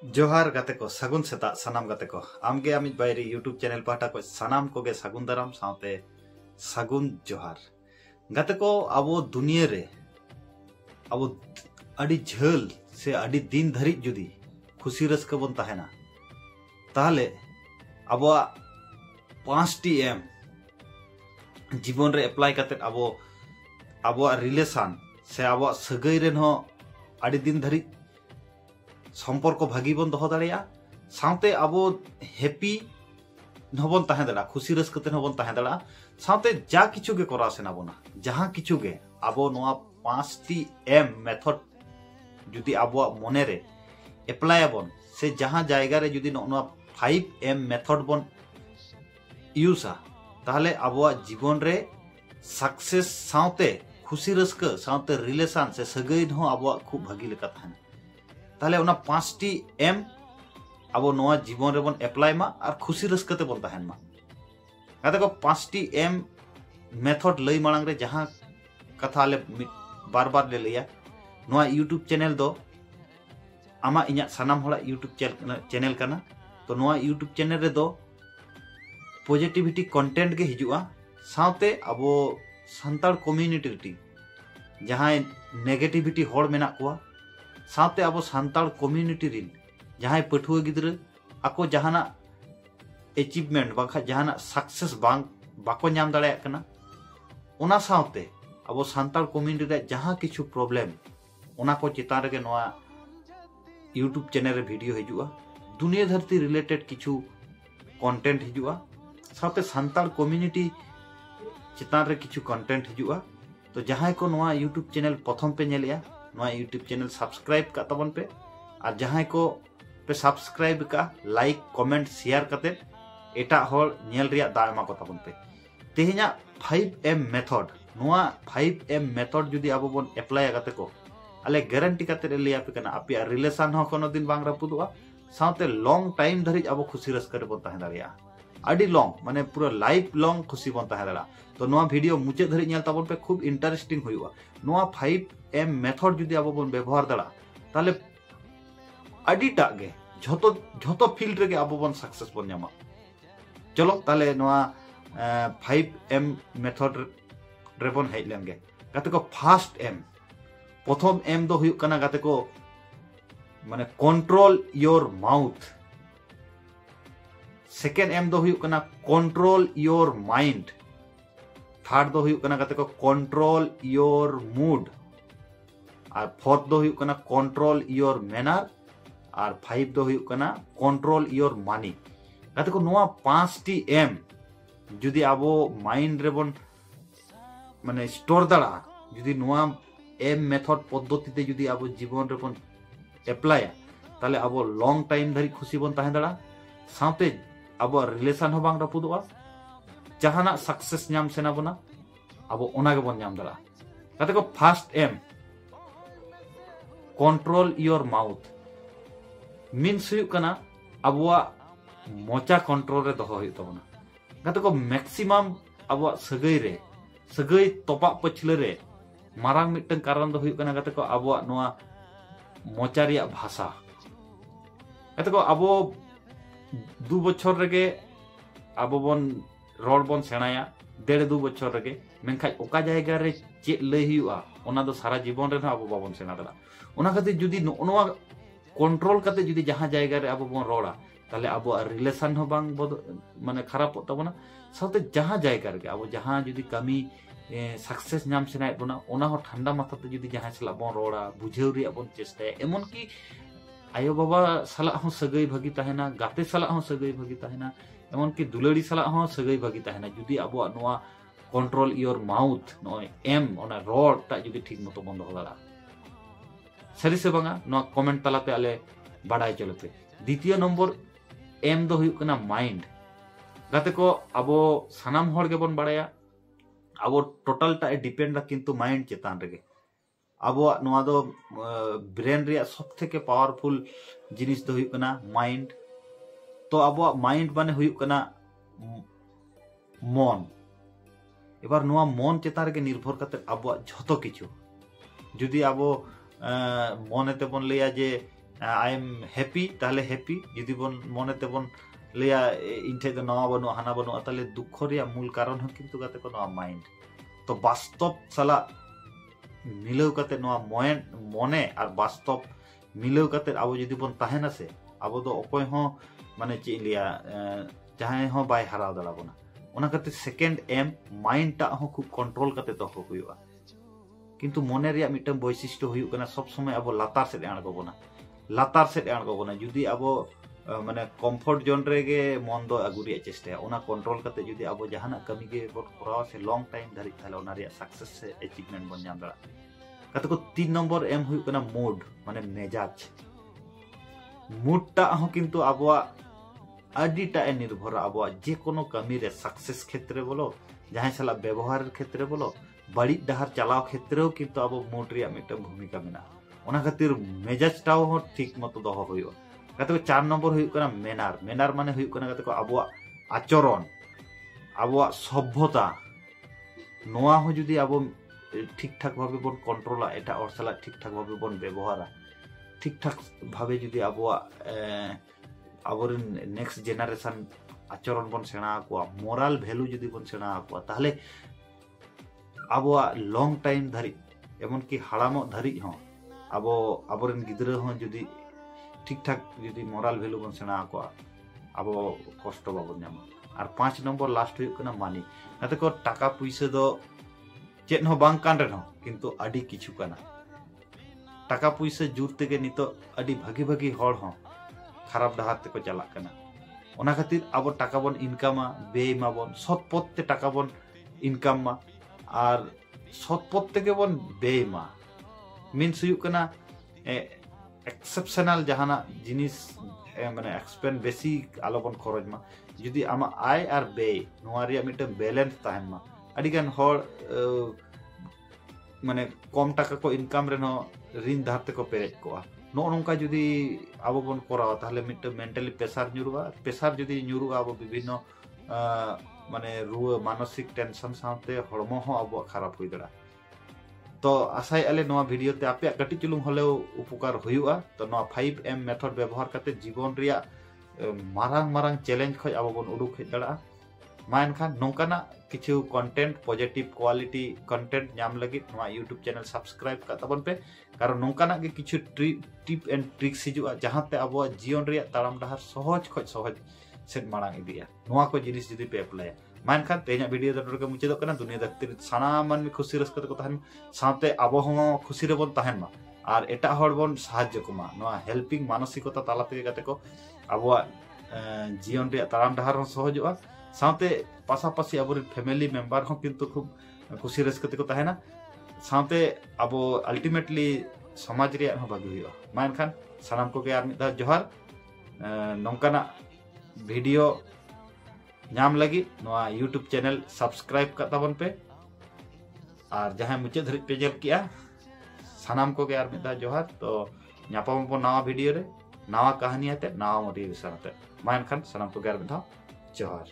जोहार गाते को सगुन सेता सनाम गाते को आमगे आमिज बायरी यूट्यूब चैनल पाटा को सनाम कोगे सगुन दाराम साथे सगुन जोहार गाते को अबो दुनिया रे अबो अड़ी झेल से अड़ी दिन धरी जुदी खुशी रस्क बन तहना ताहले अबो 5टी एम जीवन रे अप्लाई करते अबो अबो रिलेशन से अबो सगई रेन हो अड़ी दिन धरी सम्पर्क भागी बन दो दाड़िया साथे अबो हैप्पी नबन तहे दाड़ा खुशी रस्कते नबन तहे दाड़ा साथे जा किछु गे करा सेना बोना जहां किछु गे अबो नोआ 5टी एम मेथड जुदी अबो मने रे अप्लाई बन से जहां जायगा रे जुदी नोआ 5 एम मेथड बन यूसा ताहले अबो जीवन रे सक्सेस साथे खुशी रस्क साथे रिलेशन से सगई हो अबो खूब भागी लेका तहना ताहले उना 5टी एम अबो नोआ जीवन रे बन अप्लाई मा और खुशी रस्कते बन तहन मा गाते को 5टी एम मेथड लई मांग रे जहां कथा ले बार बार ले लिया नोआ यूट्यूब चैनल दो आमा इኛ सनाम होला यूट्यूब चैनल कना तो नोआ यूट्यूब चैनल रे दो पॉजिटिविटी कंटेंट के हिजुआ साथे अबो संताल कम्युनिटी जहां नेगेटिविटी होड़ मेना कुआ साथे अबो संताल कम्युनिटी रिन जहां पठुआ गिद्र आको जहाना अचीवमेंट बाखा जहाना सक्सेस बांग बाको नाम दाड़े कना ओना साथे अबो संताल कम्युनिटी रे जहां किछु प्रॉब्लम ओना को चितान रे नोआ यूट्यूब चैनल रे वीडियो हिजुआ दुनिया धरती रिलेटेड किछु कंटेंट हिजुआ साथे संताल कम्युनिटी चितान रे किछु कंटेंट हिजुआ तो जहां को नोआ यूट्यूब चैनल प्रथम पे नेलिया नोआ यूट्यूब चैनल सब्सक्राइब का तबन पे और जहां को पे सब्सक्राइब का लाइक कमेंट शेयर करते एटा होल नेल रिया दामा को तबन पे तेहिना 5M मेथड नोआ 5M मेथड जुदी अब बन अप्लाई करते को अले गारंटी करते लिया पे कना आपे रिलेशन हो कोनो दिन बांग रपुदुआ साथे लॉन्ग टाइम धरि अब खुशी रस करे बन तहे दारिया अडी लॉन्ग माने पूरा लाइफ लॉन्ग खुशी बन तहे दाड़ा तो नोआ वीडियो मुचे धरि नेल तबन पे खूब इंटरेस्टिंग हुआ नोआ 5M मेथड जुदी अब बन व्यवहार दाड़ा ताले अडीटा गे झोतो झोतो फील्ड रे अब बन सक्सेस बन जामा चलो ताले नोआ 5M मेथड रे बन हेज लेंगे गाते को फर्स्ट एम प्रथम एम दो हुई कना गाते को माने control your mouth second M दो हुई कना कंट्रोल योर माइंड थर्ड दो हुई कना गाते को कंट्रोल योर मूड और फोर्थ दो हुई कना कंट्रोल योर मैनर और 5 दो हुई कना कंट्रोल योर मनी गाते को नोआ 5टी एम जुदी आबो माइंड रे बन माने स्टोर दाड़ा जुदी नोआ एम मेथड पद्धति ते जुदी आबो जीवन रे बन अप्लाई ताले आबो लॉन्ग टाइम धरी खुशी बन तहे दाड़ा साथे आबो रिलेशन हो बांग रपुदुआ जहाना सक्सेस नाम सेना बना आबो ओना के बन नाम दाड़ा गाते को first M control your mouth means हुई कना आबोआ मोचा कंट्रोल रे दोहो हुई तबना गाते को मैक्सिमम आबोआ सगई रे सगई तोपा पछले रे मारांग मिटन कारण दो हुई कना गाते को आबोआ नोआ मोचा रिया भाषा गाते को आबो 2 बछर रेगे आबो बन रोड बन सेणाया 1.5-2 बछर रेगे मेनखाय ओका जायगा रे चे लई हुआ ओना दो सारा जीवन रे आबो बाबन सेना दाड़ा ओना खातिर जुदी नोआ कंट्रोल करते जुदी जहां जायगा रे आबो बन रोड़ा ताले आबो रिलेशन हो बांग माने खराब तबना साथे जहां जायगा रे आबो जहां जुदी कमी सक्सेस नाम सेनाय बना ओना हो ठंडा माथा ते जुदी जहां सला बन रोड़ा बुझेव रिया बन चेष्टा एमन की आयो बाबा सला हो सगई भागी तहेना गाते सला हो सगई भागी तहेना एमन की दुलड़ी सला हो सगई भागी तहेना जुदी आबो नोआ कंट्रोल योर माउथ नो एम ओना रोड ता जुदी ठीक मतो बंद हो दाड़ा सरी से बांगा नोआ कमेंट तलाते आले बाडाय चलते द्वितीय नंबर एम दो हुई कना माइंड गाते को आबो सनाम होड़ के बन बाड़ाया आबो टोटल टा डिपेंड किंतु माइंड चेतान रेगे आबो नोआ दो ब्रेन रिया सब थेके पावरफुल जिनिस दो हुई कना माइंड तो आबो माइंड माने हुई कना मन एबार नोआ मन चेतान रेगे निर्भर करते आबो झोतो किछु जुदी आबो मनेते बन लिया जे आई एम हैप्पी ताहले हैप्पी जुदी बन मने तेबन लैया इन ठे दो नवा बनु हाना बनु ताहले दुख रिया मूल कारण हन किंतु गाते को नवा माइंड तो वास्तव साला मिलाव काते नवा मने और वास्तव मिलाव काते आबो जुदी बन ताहेना से आबो दो अकोय हो माने चे लिया जहां हो बाय हराव दला बना ओना काते सेकेंड एम माइंड टा हो खूब कंट्रोल काते तो हुयुआ किंतु मने रिया मिटम वैशिष्ट्य हुयुक कना सब समय आबो लातार से आणगो बना जुदी आबो माने कम्फर्ट जोन रेगे मन दो आगु रिया चेष्टा ओना कंट्रोल काते जुदी आबो जहाना कमी गे बन कराव से लॉन्ग टाइम धरि थाले ओना रिया सक्सेस से अचीवमेंट बन जाम दड़ा काते को 3 नंबर एम हुयुक कना मूड माने मेजाज मूड टा हो किंतु आबो आडिटा ए निर्भर आबो जे कोनो कमी रे सक्सेस क्षेत्र बोलो जहां साला व्यवहार क्षेत्र बोलो बड़ी डहार चलाव क्षेत्र किंतु आबो मूड रिया मिटम भूमिका मेना ओना खातिर मेजाज टाव हो ठीक मतो दोहो हुयो काते को 4 नंबर हुयो कना मेनार माने हुयो कना काते को आबो आचरण आबो सभ्यता नोआ हो जुदी आबो ठीक ठाक भाबे बन कंट्रोला एटा और साला ठीक ठाक भाबे बन व्यवहारा ठीक ठाक भाबे जुदी आबो आबोरिन नेक्स्ट जेनारेशन आचरण बन सेना को मोरल वैल्यू जुदी बन सेना को ताहले आबो लॉन्ग टाइम धरि एमन की हाड़ामो धरि हो आबो आबोरिन गिद्रा हो जुदी ठीक ठाक जुदी मोरल वैल्यू बन सेना को आबो कष्ट बाबन नामा और 5 नंबर लास्ट हुई कना मानी नाते को टाका पैसा दो चेत हो बांग कान रेन हो किंतु अडी किछु कना टाका पैसा जुर तेगे नितो अडी भागी हड़ हो खराब डहार ते को चला कना ओना खातिर आबो टाका बन इनकामा बेमा बन सत पथ ते टाका बन इनकाम मा और सत पथ तेगे बन बेमा मीन्स हुई कना एक्सेप्शनल जहाना जिनिस माने एक्सपेंड बेसी आलो बन खरच मा जुदी आमा आय और बे नोआ रिया मिटे बैलेंस ताहेन मा अडी गान हड़ माने कम टाका को इनकाम रेनो ऋण धार ते को पेरेज कोआ नो नोंका जुदी आबो बन करावा ताहले मिटे मेंटली प्रेसार जुदी न्युरुगा आबो विभिन्न माने रुआ मानसिक टेंशन साथे हड़मो हो आबो खराब हुई दड़ा तो आशाय आले नोआ वीडियो ते आपे कटी चुलुंग हले उपकार हुयुआ तो नोआ 5M मेथड व्यवहार करते जीवन रिया मारांग चैलेंज खय आबो बन उडुक हे दड़ा मानखान नोंकाना किछु कंटेंट पॉजिटिव क्वालिटी कंटेंट नाम लगी नोआ यूट्यूब चैनल सब्सक्राइब का तबन पे कारण नोंकाना के किछु टिप एंड ट्रिक्स हिजुआ जहां ते आबो जीवन रिया ताराम डहार सहज खय सहज से मारांग इदिया नोआ को जिनिस जुदी पे अप्लाई मानखान तेजा वीडियो दर के मुचाद कना दुनिया धरती सानामान में खुशी रस्क को तहन साथे आबो हो खुशी रे बन तहन मा और एटा हड़ बन साहाय्य कोमा नोआ हेल्पिंग मानसिकता ताला ते गाते को आबो जीवन रे ताराम डहार सहजवा साथे पासापासी आबोर फैमिली मेंबर हो किंतु खूब खुशी रस्क को तहना साथे आबो अल्टीमेटली समाज रे हो भागी हुआ मानखान सानाम को के आर मिदा जोहार नोंकाना वीडियो नाम लगी नोआ यूट्यूब चैनल सब्सक्राइब का तबन पे और जहां मुचाद धरि पे जल किया सानाम को के आर मिदा जोहार तो नापाम बो नवा वीडियो रे नवा कहानी आते नवा मोटिवेशन आते मानखान सानाम को के आर मिदा जोहार।